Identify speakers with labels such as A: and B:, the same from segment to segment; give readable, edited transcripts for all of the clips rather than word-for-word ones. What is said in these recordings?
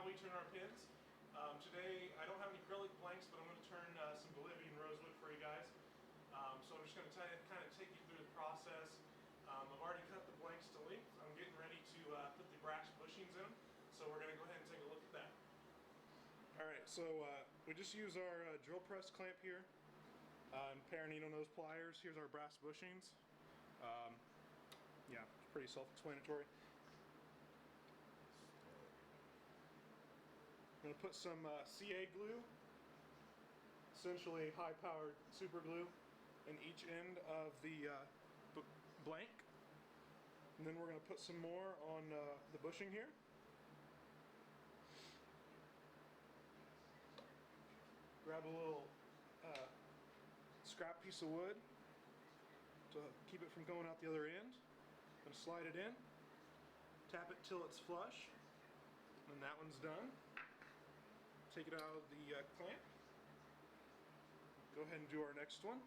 A: how we turn our pins. Today I don't have any acrylic blanks, but I'm going to turn some Bolivian rosewood for you guys. So I'm just going to kind of take you through the process. I've already cut the blanks to length. I'm getting ready to put the brass bushings in them. So we're going to go ahead and take a look at that. Alright, so we just use our drill press clamp here and Paranino nose pliers. Here's our brass bushings. Yeah, it's pretty self-explanatory. I'm going to put some CA glue, essentially high-powered super glue, in each end of the blank. And then we're going to put some more on the bushing here. Grab a little scrap piece of wood to keep it from going out the other end. I'm going to slide it in, tap it till it's flush, and that one's done. Take it out of the clamp. Go ahead and do our next one.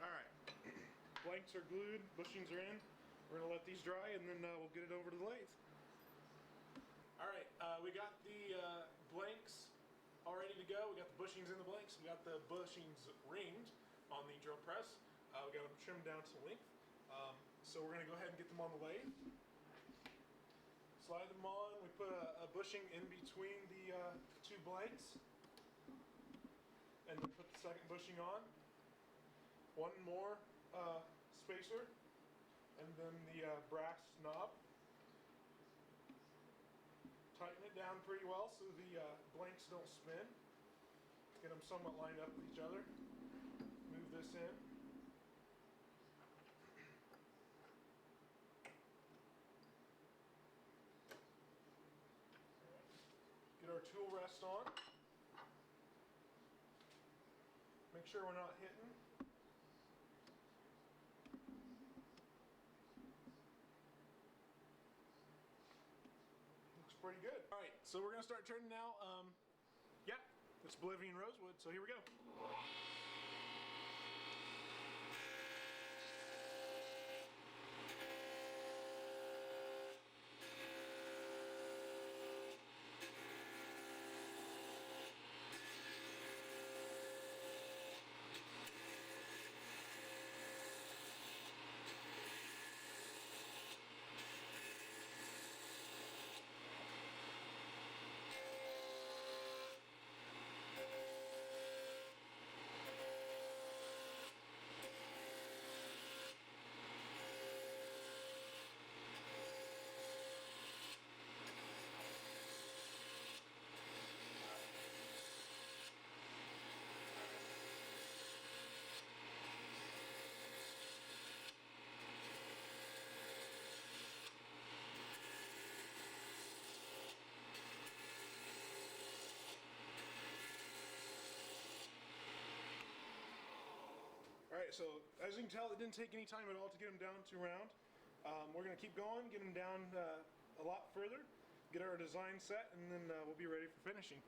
A: Alright, blanks are glued, bushings are in. We're going to let these dry and then we'll get it over to the lathe. Alright, we got the blanks all ready to go. We got the bushings in the blanks. We got the bushings ringed on the drill press. We got them trimmed down to length. So we're going to go ahead and get them on the lathe. Slide them on. We put a bushing in between the two blanks. And then put the second bushing on. One more spacer, and then the brass knob. Tighten it down pretty well so the blanks don't spin. Get them somewhat lined up with each other. Move this in. Get our tool rest on. Make sure we're not hitting. Looks pretty good. All right, so we're gonna start turning now. Yeah, it's Bolivian rosewood, so here we go. Alright, so as you can tell, it didn't take any time at all to get them down to round. We're going to keep going, get them down a lot further, get our design set, and then we'll be ready for finishing.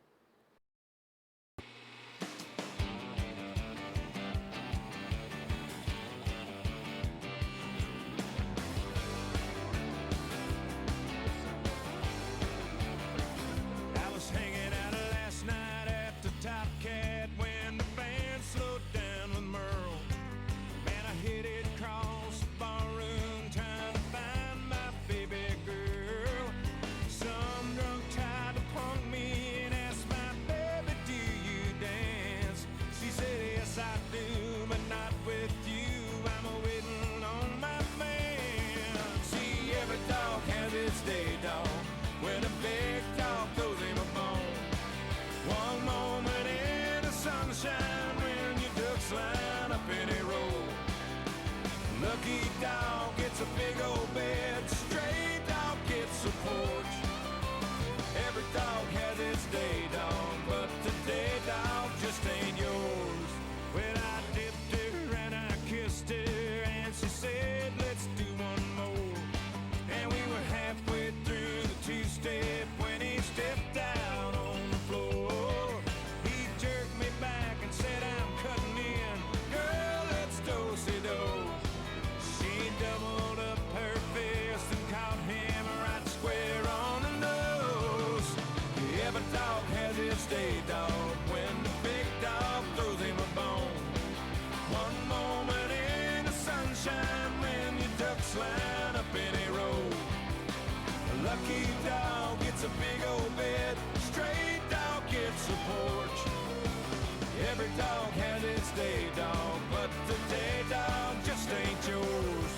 B: I was hanging out last night at the Top Cat when the band slowed down with Merle. Hit it across the barroom trying to find my baby girl. Some drunk tried to punk me and asked me Every dog has its day dog, but the day dog just ain't yours.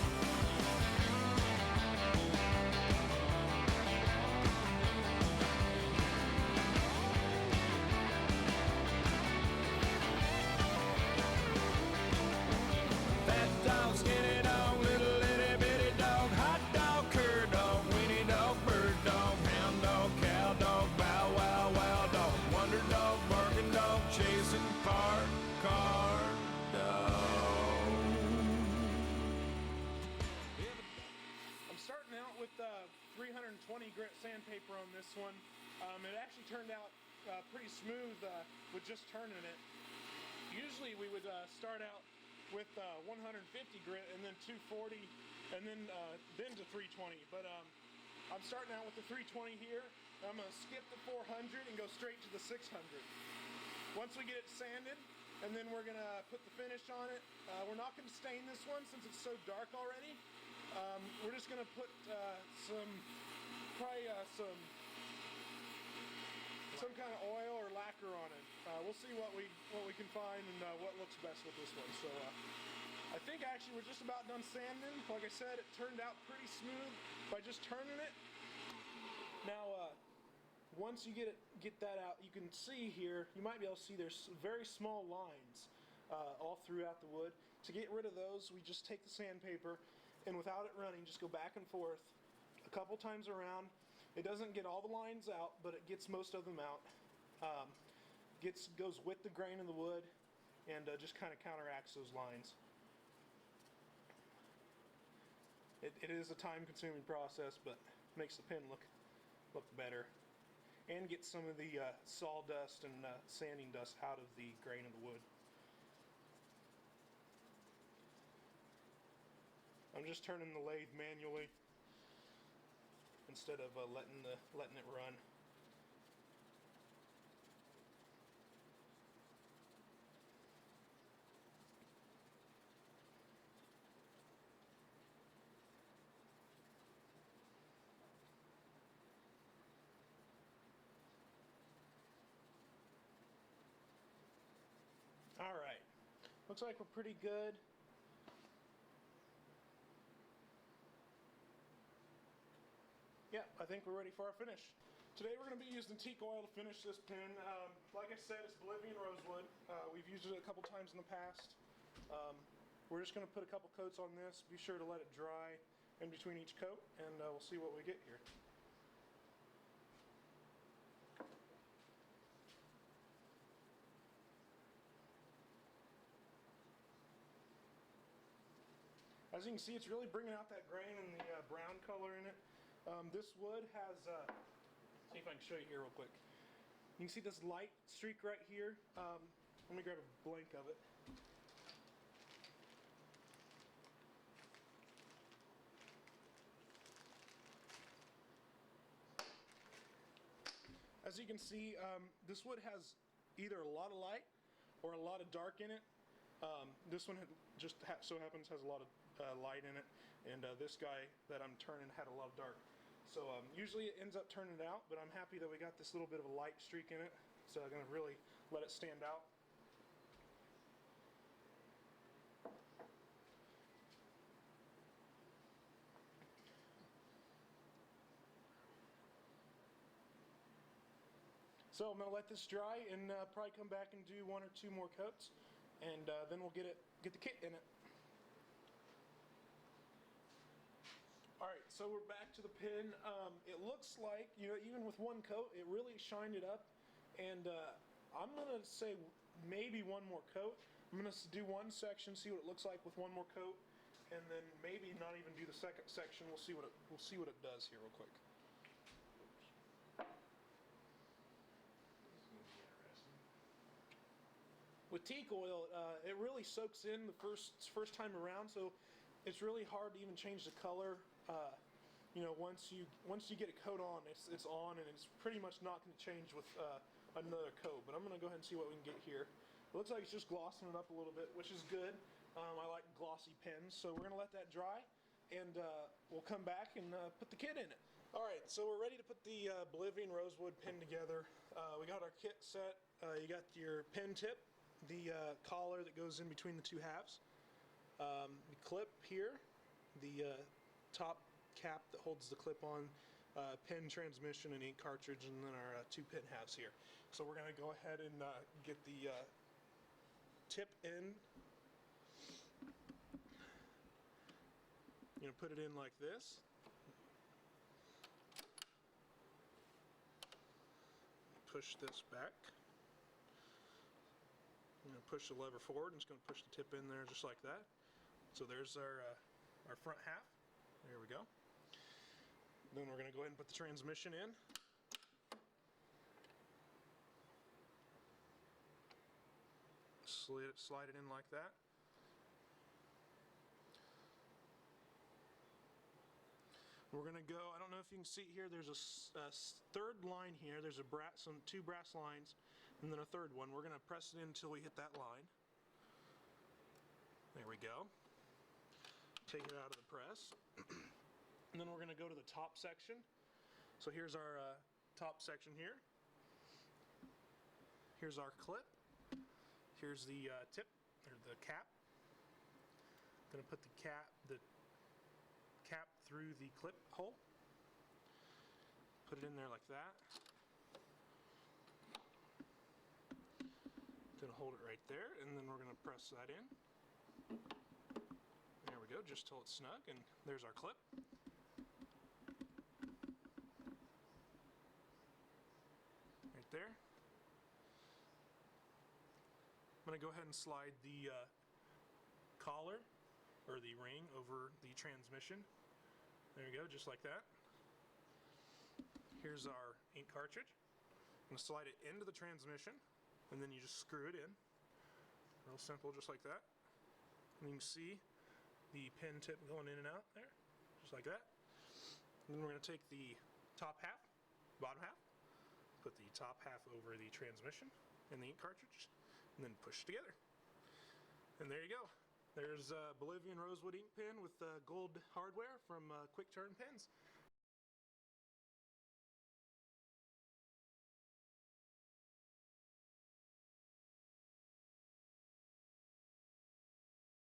B: That dog, skinny dog, little itty bitty dog, hot dog, cur dog, weenie dog, bird dog, hound dog, cow dog, bow wow wow dog, wonder dog, barking dog, chasing car dog.
A: I'm starting out with 320 grit sandpaper on this one. It actually turned out pretty smooth with just turning it. Usually we would start out with 150 grit and then 240 and then to 320. But I'm starting out with the 320 here. I'm going to skip the 400 and go straight to the 600. Once we get it sanded, and then we're going to put the finish on it. We're not going to stain this one since it's so dark already. We're just going to put some kind of oil or lacquer on it. We'll see what we can find and what looks best with this one. So I think actually we're just about done sanding. Like I said, it turned out pretty smooth by just turning it. Now once you get that out, you can see here, you might be able to see there's very small lines all throughout the wood. To get rid of those, we just take the sandpaper and without it running, just go back and forth a couple times around. It doesn't get all the lines out, but it gets most of them out. Goes with the grain of the wood and just kind of counteracts those lines. It is a time-consuming process, but makes the pen look better and gets some of the sawdust and sanding dust out of the grain of the wood. I'm just turning the lathe manually instead of letting it run. All right, looks like we're pretty good. Yeah, I think we're ready for our finish. Today we're going to be using teak oil to finish this pen. Like I said, it's Bolivian rosewood. We've used it a couple times in the past. We're just going to put a couple coats on this. Be sure to let it dry in between each coat, and we'll see what we get here. As you can see, it's really bringing out that grain and the brown color in it. This wood has, see if I can show you here real quick. You can see this light streak right here. Let me grab a blank of it. As you can see, this wood has either a lot of light or a lot of dark in it. This one just so happens has a lot of light in it, and this guy that I'm turning had a lot of dark. So usually it ends up turning it out, but I'm happy that we got this little bit of a light streak in it, so I'm going to really let it stand out. So I'm going to let this dry and probably come back and do one or two more coats, and then we'll get the kit in it. Alright, so we're back to the pen. It looks like, even with one coat, it really shined it up. And I'm going to say maybe one more coat. I'm going to do one section, see what it looks like with one more coat, and then maybe not even do the second section. We'll see what it does here real quick. With teak oil, it really soaks in the first time around, so it's really hard to even change the color. Once you get a coat on, it's on, and it's pretty much not going to change with another coat. But I'm going to go ahead and see what we can get here. It looks like it's just glossing it up a little bit, which is good. I like glossy pens, so we're going to let that dry, and we'll come back and put the kit in it. All right, so we're ready to put the Bolivian rosewood pen together. We got our kit set. You got your pen tip, the collar that goes in between the two halves. The clip here, the top cap that holds the clip on pin, transmission, and ink cartridge, and then our 2 pin halves here. So we're going to go ahead and get the tip in. You're going to put it in like this. Push this back. I'm going to push the lever forward, and it's going to push the tip in there just like that. So there's our front half. There we go. Then we're going to go ahead and put the transmission in. Slide it in like that. We're going to go, I don't know if you can see here, there's a third line here. There's two brass lines, and then a third one. We're going to press it in until we hit that line. There we go. Take it out of the press. And then we're going to go to the top section. So here's our top section here. Here's our clip. Here's the tip, or the cap. Going to put the cap through the clip hole. Put it in there like that. Going to hold it right there, and then we're going to press that in. There we go, just till it's snug, and there's our clip. Right there. I'm going to go ahead and slide the collar, or the ring, over the transmission. There you go, just like that. Here's our ink cartridge. I'm going to slide it into the transmission, and then you just screw it in. Real simple, just like that. And you can see the pin tip going in and out there, just like that. And then we're going to take the top half, bottom half, put the top half over the transmission and the ink cartridge, and then push it together. And there you go. There's Bolivian rosewood ink pen with gold hardware from Quick Turn Pens.